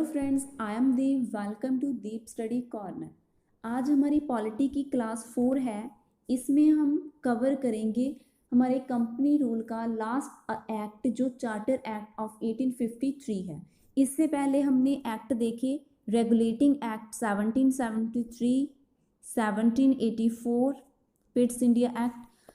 Friends, I am Deep. Welcome to Deep study corner. आज हमारी polity की क्लास 4 है। इसमें हम कवर करेंगे हमारे कंपनी रूल का लास्ट एक्ट जो चार्टर एक्ट ऑफ 1853 है। इससे पहले हमने एक्ट देखे regulating act 1773, 1784, पिट्स India act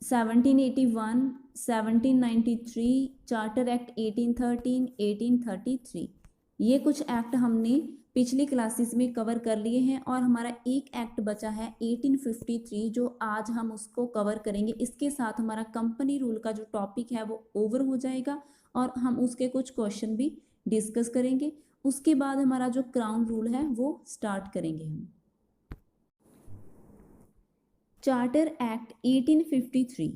1781, 1793, charter act 1813, 1833। ये कुछ एक्ट हमने पिछली क्लासेस में कवर कर लिए हैं और हमारा एक एक्ट बचा है 1853 जो आज हम उसको कवर करेंगे। इसके साथ हमारा कंपनी रूल का जो टॉपिक है वो ओवर हो जाएगा और हम उसके कुछ क्वेश्चन भी डिस्कस करेंगे। उसके बाद हमारा जो क्राउन रूल है वो स्टार्ट करेंगे हम। Charter act 1853।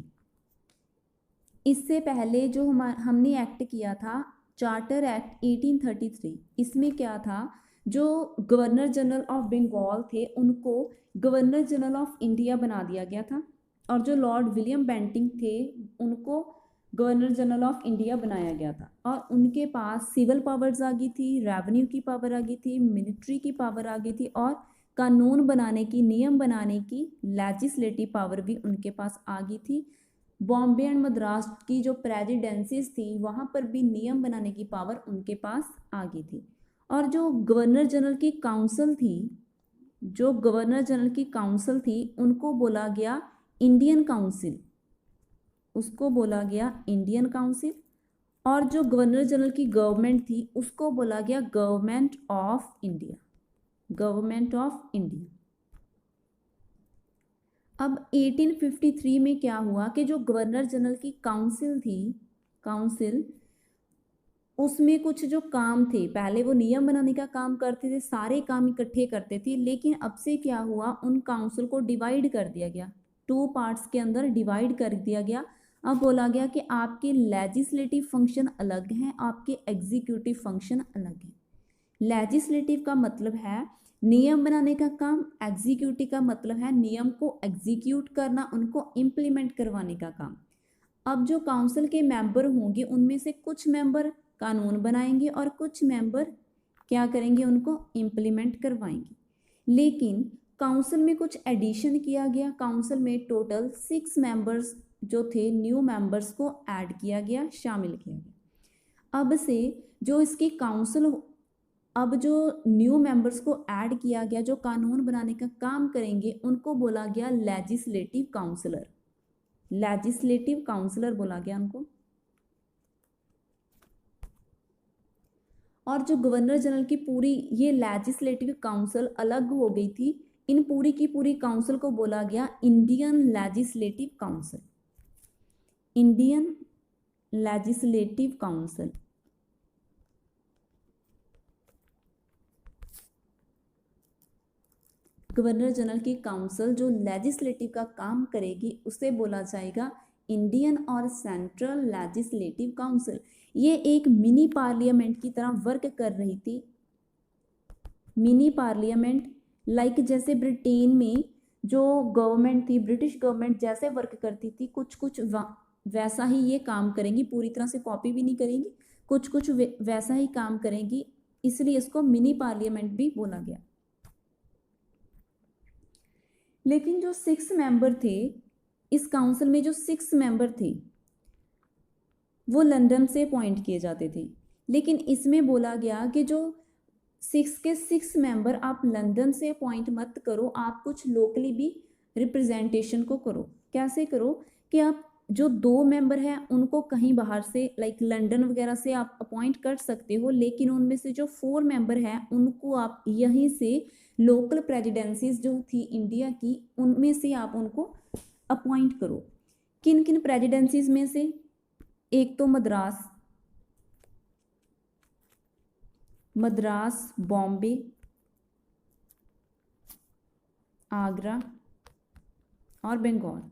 इससे पहले जो हमने एक्ट किया था चार्टर एक्ट 1833। इसमें क्या था, जो गवर्नर जनरल ऑफ बंगाल थे उनको गवर्नर जनरल ऑफ इंडिया बना दिया गया था और जो लॉर्ड विलियम बेंटिंक थे उनको गवर्नर जनरल ऑफ इंडिया बनाया गया था और उनके पास सिविल पावर्स आ गई थी, रेवेन्यू की पावर आ गई थी, मिलिट्री की पावर आ गई थी और कानून बनाने की, नियम बनाने की लेजिस्लेटिव पावर भी उनके पास आ गई थी। बॉम्बे एंड मद्रास की जो प्रेसिडेंसीज थी वहाँ पर भी नियम बनाने की पावर उनके पास आ गई थी। और जो गवर्नर जनरल की काउंसिल थी, जो गवर्नर जनरल की काउंसिल थी उनको बोला गया इंडियन काउंसिल, उसको बोला गया इंडियन काउंसिल। और जो गवर्नर जनरल की गवर्नमेंट थी उसको बोला गया government of India, government of India. अब 1853 में क्या हुआ कि जो गवर्नर जनरल की काउंसिल थी, काउंसिल उसमें कुछ जो काम थे, पहले वो नियम बनाने का काम करते थे, सारे काम इकट्ठे करते थे, लेकिन अब से क्या हुआ, उन काउंसिल को डिवाइड कर दिया गया, 2 पार्ट्स के अंदर डिवाइड कर दिया गया। अब बोला गया कि आपके लेजिस्लेटिव फंक्शन अलग हैं, आपके एग्जीक्यूटिव फंक्शन अलग हैं। लेजिस्लेटिव का मतलब है नियम बनाने का काम, एग्जीक्यूटिव का मतलब है नियम को एग्जीक्यूट करना, उनको इम्प्लीमेंट करवाने का काम। अब जो काउंसिल के मेंबर होंगे उनमें से कुछ मेंबर कानून बनाएंगे और कुछ मेंबर क्या करेंगे, उनको इम्प्लीमेंट करवाएंगे। लेकिन काउंसिल में कुछ एडिशन किया गया, काउंसिल में टोटल 6 मेंबर्स जो थे, न्यू मेंबर्स को ऐड किया गया, शामिल किया गया। अब से जो इसकी काउंसिल, अब जो न्यू मेंबर्स को ऐड किया गया जो कानून बनाने का काम करेंगे उनको बोला गया लेजिस्लेटिव काउंसिलर, लेजिस्लेटिव काउंसिलर बोला गया उनको। और जो गवर्नर जनरल की पूरी ये लेजिस्लेटिव काउंसिल अलग हो गई थी, इन पूरी की पूरी काउंसिल को बोला गया Indian legislative council, Indian legislative council. Governor general की काउंसिल जो लेजिस्लेटिव का काम करेगी उसे बोला जाएगा इंडियन और सेंट्रल लेजिस्लेटिव काउंसिल। ये एक मिनी पार्लियामेंट की तरह वर्क कर रही थी, मिनी पार्लियामेंट, लाइक जैसे ब्रिटेन में जो गवर्नमेंट थी, ब्रिटिश गवर्नमेंट जैसे वर्क करती थी, कुछ कुछ वैसा ही ये काम करेंगी, पूरी तरह से कॉपी भी नहीं करेंगी, कुछ कुछ वैसा ही काम करेंगी, इसलिए इसको मिनी पार्लियामेंट भी बोला गया। लेकिन जो 6 मेंबर थे इस काउंसिल में, जो 6 मेंबर थे वो लंदन से अपॉइंट किए जाते थे, लेकिन इसमें बोला गया कि जो 6 के 6 मेंबर आप लंदन से अपॉइंट मत करो, आप कुछ लोकली भी रिप्रेजेंटेशन को करो। कैसे करो कि आप जो 2 मेंबर हैं उनको कहीं बाहर से, लाइक लंदन वगैरह से आप अपॉइंट कर सकते हो, लेकिन उनमें से जो 4 मेंबर हैं उनको आप यहीं से लोकल प्रेसिडेंसीज जो थी इंडिया की उनमें से आप उनको अपॉइंट करो। किन किन प्रेसिडेंसीज में से, एक तो मद्रास, मद्रास, बॉम्बे, आगरा और बंगाल।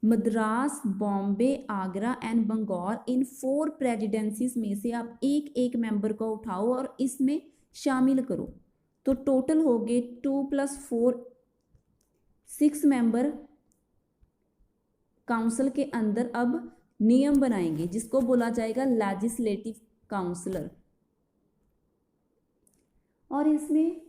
मद्रास, बॉम्बे, आगरा एंड बंगाल, इन 4 प्रेसिडेंसीज में से आप एक एक मेंबर को उठाओ और इसमें शामिल करो, तो टोटल हो गए 2 + 4 6 मेंबर काउंसिल के अंदर अब नियम बनाएंगे जिसको बोला जाएगा लेजिस्लेटिव काउंसलर। और इसमें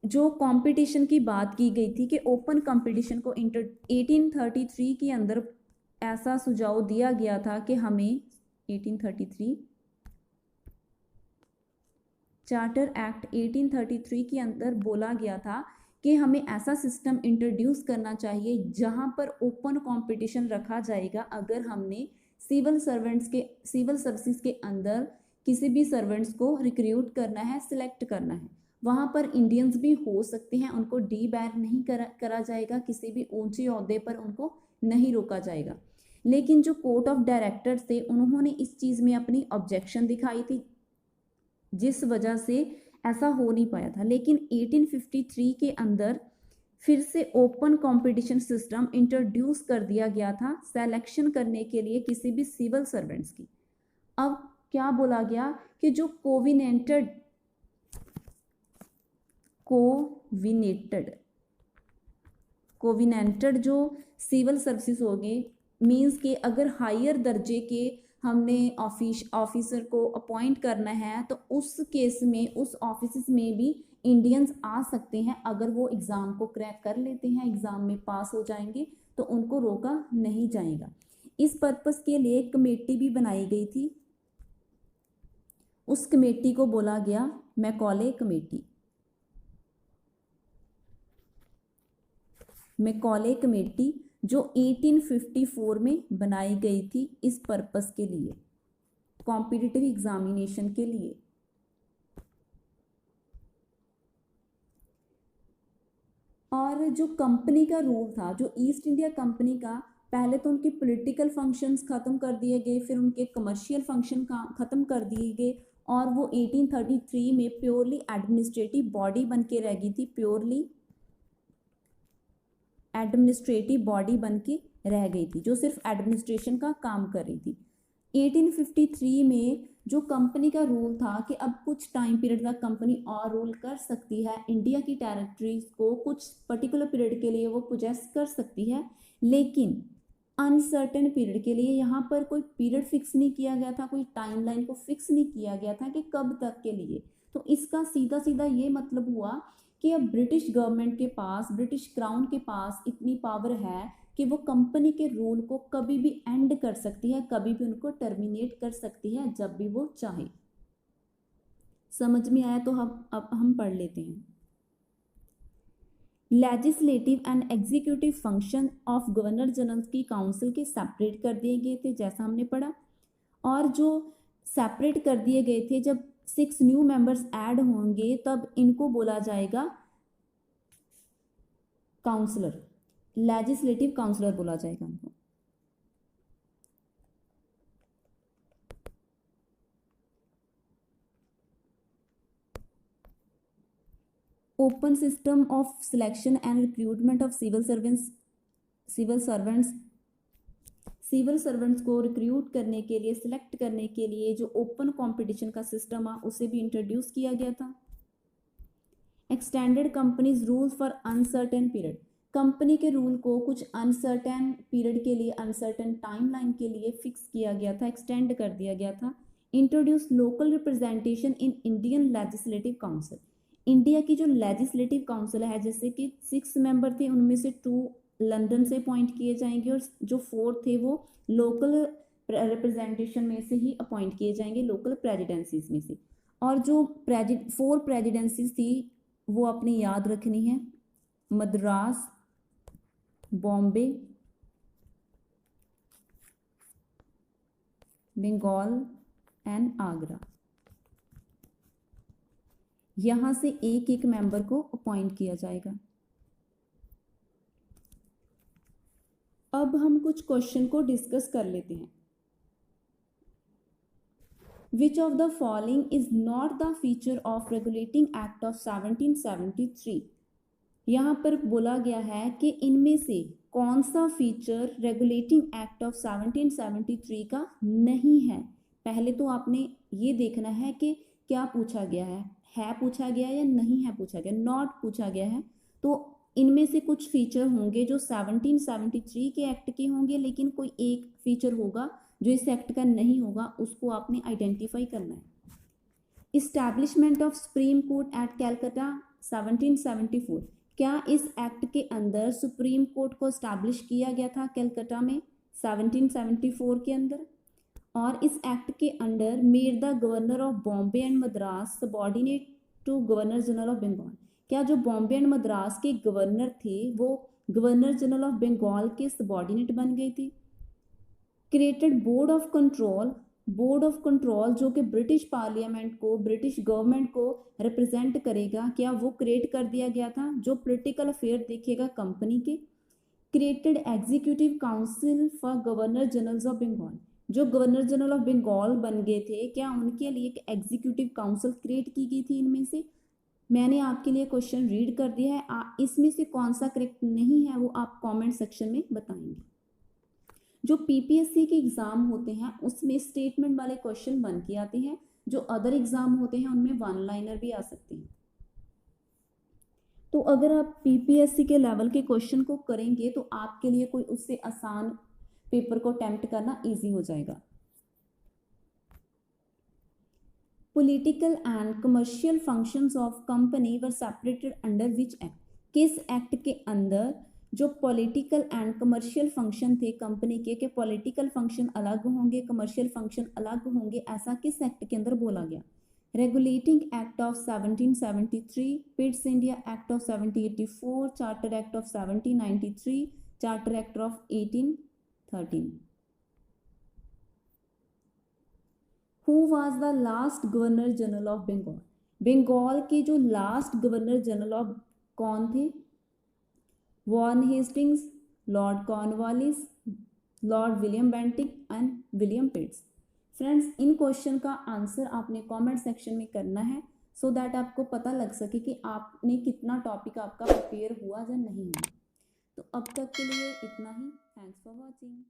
जो कंपटीशन की बात की गई थी कि ओपन कंपटीशन को 1833 के अंदर ऐसा सुझाव दिया गया था कि हमें 1833 चार्टर एक्ट 1833 के अंदर बोला गया था कि हमें ऐसा सिस्टम इंट्रोड्यूस करना चाहिए जहां पर ओपन कंपटीशन रखा जाएगा। अगर हमने सिविल सर्विसेज के अंदर किसी भी सर्वेंट्स को रिक्रूट करना है, सिलेक्ट करना है, वहां पर इंडियंस भी हो सकते हैं, उनको डीबैर नहीं करा जाएगा, किसी भी ऊंचे ओहदे पर उनको नहीं रोका जाएगा। लेकिन जो कोर्ट ऑफ डायरेक्टर्स थे उन्होंने इस चीज़ में अपनी ऑब्जेक्शन दिखाई थी, जिस वजह से ऐसा हो नहीं पाया था। लेकिन 1853 के अंदर फिर से ओपन कंपटीशन सिस्टम इंट्रोड्यूस कर दिया गया था सिलेक्शन करने के लिए किसी भी सिविल सर्वेंट्स की। अब क्या बोला गया कि जो कोविनेंटेड जो सिविल सर्विसेज हो गए, मीन्स के अगर हायर दर्जे के हमने ऑफिसर को अपॉइंट करना है तो उस केस में उस ऑफिस में भी इंडियंस आ सकते हैं। अगर वो एग्ज़ाम को क्रैक कर लेते हैं, एग्ज़ाम में पास हो जाएंगे तो उनको रोका नहीं जाएगा। इस पर्पस के लिए कमेटी भी बनाई गई थी, उस कमेटी को बोला गया मैकॉले कमेटी। मैकॉले कमेटी जो 1854 में बनाई गई थी इस पर्पस के लिए, कॉम्पिटिटिव एग्जामिनेशन के लिए। और जो कंपनी का रूल था, जो ईस्ट इंडिया कंपनी का, पहले तो उनके पॉलिटिकल फंक्शंस ख़त्म कर दिए गए, फिर उनके कमर्शियल फंक्शन ख़त्म कर दिए गए, और वो 1833 में प्योरली एडमिनिस्ट्रेटिव बॉडी बन के रह गई थी, प्योरली एडमिनिस्ट्रेटिव बॉडी बन के रह गई थी, जो सिर्फ एडमिनिस्ट्रेशन का काम कर रही थी। 1853 में जो कंपनी का रूल था कि अब कुछ टाइम पीरियड तक कंपनी और रूल कर सकती है, इंडिया की टेरिटरीज को कुछ पर्टिकुलर पीरियड के लिए वो पोजेस कर सकती है, लेकिन अनसर्टेन पीरियड के लिए। यहाँ पर कोई पीरियड फिक्स नहीं किया गया था, कोई टाइमलाइन को फिक्स नहीं किया गया था कि कब तक के लिए। तो इसका सीधा सीधा ये मतलब हुआ कि अब ब्रिटिश गवर्नमेंट के पास, ब्रिटिश क्राउन के पास इतनी पावर है कि वो कंपनी के रूल को कभी भी एंड कर सकती है, कभी भी उनको टर्मिनेट कर सकती है, जब भी वो चाहे। समझ में आया तो अब हम पढ़ लेते हैं। Legislative and executive function of governor general की काउंसिल के सेपरेट कर दिए गए थे, जैसा हमने पढ़ा। और जो सेपरेट कर दिए गए थे, जब 6 न्यू मेंबर्स ऐड होंगे तब इनको बोला जाएगा काउंसलर, लेजिस्लेटिव काउंसलर बोला जाएगा उनको। Open system of selection and recruitment of civil servants को रिक्रूट करने के लिए, सिलेक्ट करने के लिए जो ओपन कंपटीशन का सिस्टम है उसे भी इंट्रोड्यूस किया गया था। Extended companies rules for uncertain period, company के रूल को कुछ अनसर्टेन पीरियड के लिए, अनसर्टेन टाइमलाइन के लिए फिक्स किया गया था, एक्सटेंड कर दिया गया था। Introduce local representation in Indian legislative council, India की जो लेजिस्लेटिव काउंसिल है, जैसे कि 6 मेंबर थे, उनमें से 2 लंदन से अपॉइंट किए जाएंगे और जो 4 थे वो लोकल रिप्रेजेंटेशन में से ही अपॉइंट किए जाएंगे, लोकल प्रेजिडेंसीज में से। और जो 4 प्रेजिडेंसीज थी वो अपनी याद रखनी है, मद्रास, बॉम्बे, बंगाल एंड आगरा। यहाँ से एक एक मेंबर को अपॉइंट किया जाएगा। अब हम कुछ क्वेश्चन को डिस्कस कर लेते हैं। Which of the following is not the feature of Regulating Act of 1773? यहाँ पर बोला गया है कि इनमें से कौन सा फीचर रेगुलेटिंग एक्ट ऑफ 1773 का नहीं है। पहले तो आपने ये देखना है कि क्या पूछा गया है पूछा गया या नहीं है पूछा गया, नॉट पूछा गया है। तो इनमें से कुछ फीचर होंगे जो 1773 के एक्ट के होंगे, लेकिन कोई एक फीचर होगा जो इस एक्ट का नहीं होगा उसको आपने आइडेंटिफाई करना है। Establishment of supreme court at Calcutta 1774, क्या इस एक्ट के अंदर सुप्रीम कोर्ट को इस्टेब्लिश किया गया था कैलकाटा में 1774 के अंदर? और इस एक्ट के under made the governor of Bombay and Madras subordinate to governor general of Bengal, क्या जो बॉम्बे एंड मद्रास के गवर्नर थे वो गवर्नर जनरल ऑफ बंगाल के सबॉर्डिनेट बन गए थे। Created board of control, board of control जो कि ब्रिटिश पार्लियामेंट को, ब्रिटिश गवर्नमेंट को रिप्रेजेंट करेगा, क्या वो क्रिएट कर दिया गया था जो पॉलिटिकल अफेयर देखेगा कंपनी के। Created executive council for governor general of Bengal, जो गवर्नर जनरल ऑफ बंगाल बन गए थे क्या उनके लिए एक एग्जीक्यूटिव काउंसिल क्रिएट की गई थी इनमें से? मैंने आपके लिए क्वेश्चन रीड कर दिया है, इसमें से कौन सा करेक्ट नहीं है वो आप कमेंट सेक्शन में बताएंगे। जो पीपीएससी के एग्जाम होते हैं उसमें स्टेटमेंट वाले क्वेश्चन बन के आते हैं, जो अदर एग्जाम होते हैं उनमें वन लाइनर भी आ सकते हैं। तो अगर आप पीपीएससी के लेवल के क्वेश्चन को करेंगे तो आपके लिए कोई उससे आसान पेपर को अटेम्प्ट करना इजी हो जाएगा। Political and commercial functions of company were separated under which act, किस एक्ट के अंदर जो पॉलिटिकल एंड कमर्शियल फंक्शन थे कंपनी के पॉलिटिकल फंक्शन अलग होंगे, कमर्शियल फंक्शन अलग होंगे, ऐसा किस एक्ट के अंदर बोला गया? Regulating act of 1773, Pitt's India act of 1784, charter act of 1793, charter act of 1813। Who was the last governor general of Bengal, Bengal के जो लास्ट गवर्नर जनरल ऑफ कौन थे? Warren Hastings, lord Cornwallis, lord William Bentinck and William Pitt's. Friends, इन question का answer आपने comment section में करना है सो दैट आपको पता लग सके कि आपने कितना टॉपिक आपका प्रिपेयर हुआ या नहीं हुआ। तो अब तक के लिए इतना ही। Thanks for watching.